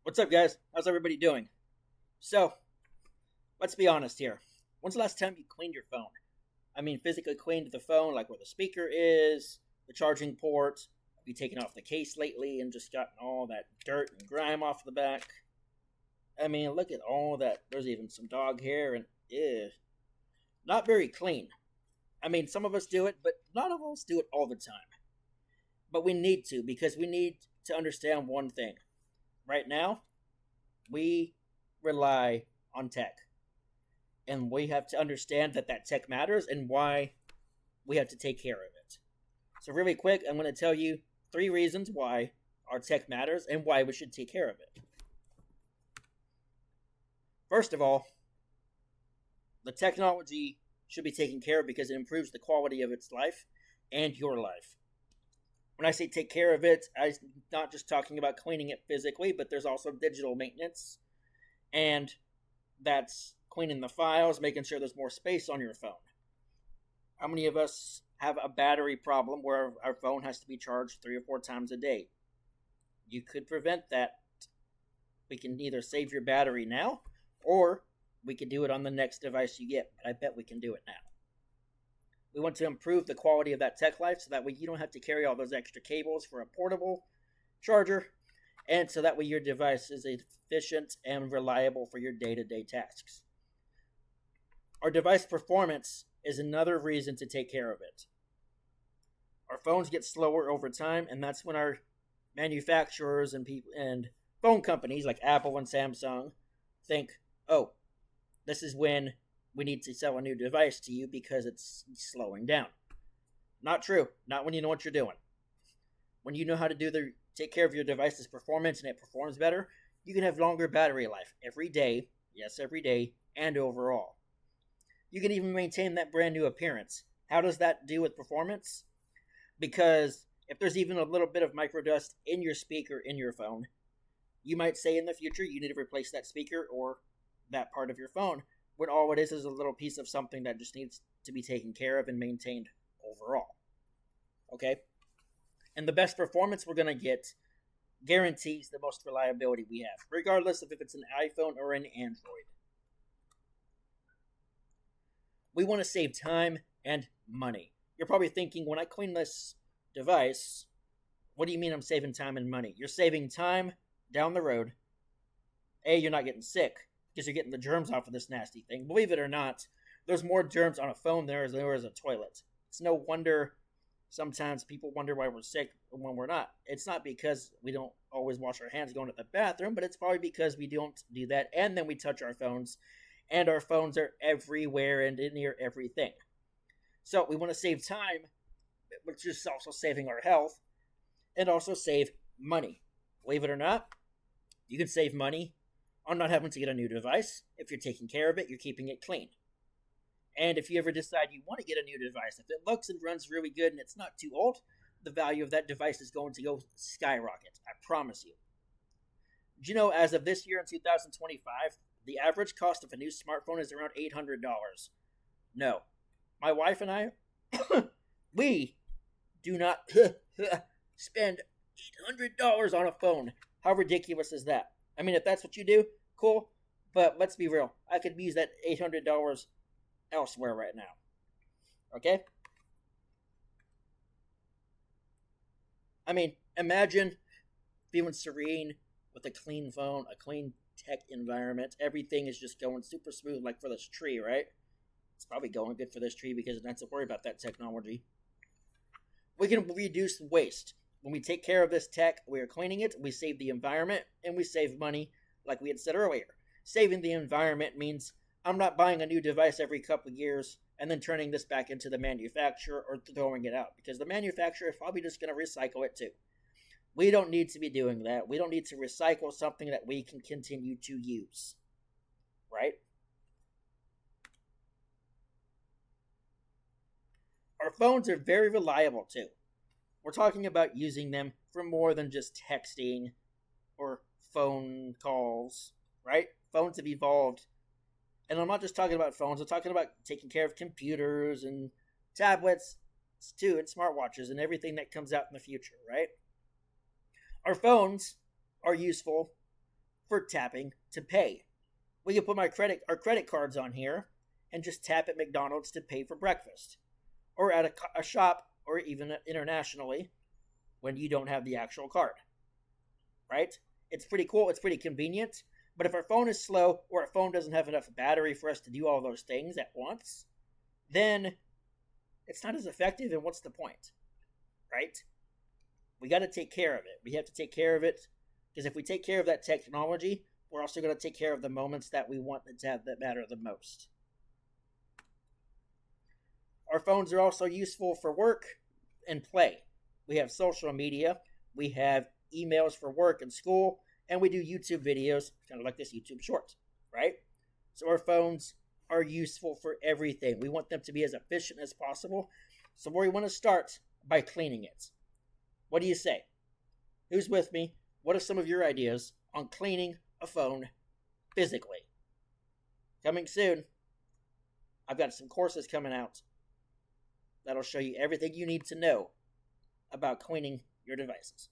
What's up, guys? How's everybody doing? So, let's be honest here. When's the last time you cleaned your phone? I mean, physically cleaned the phone, like where the speaker is, the charging port. Have you taken off the case lately and just gotten all that dirt and grime off the back? I mean, look at all that. There's even some dog hair and not very clean. I mean, some of us do it, but none of us do it all the time. But we need to because we need to understand one thing. Right now, we rely on tech. And we have to understand that tech matters and why we have to take care of it. So, really quick, I'm going to tell you 3 reasons why our tech matters and why we should take care of it. First of all, the technology should be taken care of because it improves the quality of its life and your life. When I say take care of it, I'm not just talking about cleaning it physically, but there's also digital maintenance. And that's cleaning the files, making sure there's more space on your phone. How many of us have a battery problem where our phone has to be charged 3 or 4 times a day? You could prevent that. We can either save your battery now, or we could do it on the next device you get. But I bet we can do it now. We want to improve the quality of that tech life so that way you don't have to carry all those extra cables for a portable charger, and so that way your device is efficient and reliable for your day-to-day tasks. Our device performance is another reason to take care of it. Our phones get slower over time, and that's when our manufacturers and phone companies like Apple and Samsung think, oh, this is when we need to sell a new device to you because it's slowing down. Not true. Not when you know what you're doing. When you know how to take care of your device's performance and it performs better, you can have longer battery life every day, yes, every day, and overall. You can even maintain that brand new appearance. How does that do with performance? Because if there's even a little bit of microdust in your speaker in your phone, you might say in the future you need to replace that speaker or that part of your phone, when all it is a little piece of something that just needs to be taken care of and maintained overall. Okay? And the best performance we're going to get guarantees the most reliability we have, regardless of if it's an iPhone or an Android. We want to save time and money. You're probably thinking, when I clean this device, what do you mean I'm saving time and money? You're saving time down the road. You're not getting sick because you're getting the germs off of this nasty thing. Believe it or not, there's more germs on a phone than there is a toilet. It's no wonder sometimes people wonder why we're sick when we're not. It's not because we don't always wash our hands going to the bathroom, but it's probably because we don't do that, and then we touch our phones, and our phones are everywhere and near everything. So we want to save time, which is also saving our health, and also save money. Believe it or not, you can save money on not having to get a new device. If you're taking care of it, you're keeping it clean. And if you ever decide you want to get a new device, if it looks and runs really good and it's not too old, the value of that device is going to go skyrocket. I promise you. Do you know, as of this year in 2025, the average cost of a new smartphone is around $800? No. My wife and I, we do not spend $800 on a phone. How ridiculous is that? I mean, if that's what you do, cool. But let's be real. I could use that $800 elsewhere right now. Okay? I mean, imagine feeling serene with a clean phone, a clean tech environment. Everything is just going super smooth, like for this tree, right? It's probably going good for this tree because it doesn't have to worry about that technology. We can reduce waste. When we take care of this tech, we are cleaning it, we save the environment, and we save money, like we had said earlier. Saving the environment means I'm not buying a new device every couple of years and then turning this back into the manufacturer or throwing it out, because the manufacturer is probably just going to recycle it too. We don't need to be doing that. We don't need to recycle something that we can continue to use. Right? Our phones are very reliable too. We're talking about using them for more than just texting or phone calls, right? Phones have evolved. And I'm not just talking about phones, I'm talking about taking care of computers and tablets too, and smartwatches and everything that comes out in the future, right? Our phones are useful for tapping to pay. We can put our credit cards on here and just tap at McDonald's to pay for breakfast, or at a shop, or even internationally when you don't have the actual card. Right? It's pretty cool. It's pretty convenient. But if our phone is slow, or our phone doesn't have enough battery for us to do all those things at once, then it's not as effective, and what's the point? Right? We got to take care of it. We have to take care of it, because if we take care of that technology, we're also going to take care of the moments that we want to have that matter the most. Our phones are also useful for work and play. We have social media, we have emails for work and school, and we do YouTube videos, kind of like this YouTube short, right? So our phones are useful for everything. We want them to be as efficient as possible. So we want to start by cleaning it. What do you say? Who's with me? What are some of your ideas on cleaning a phone physically? Coming soon. I've got some courses coming out that'll show you everything you need to know about cleaning your devices.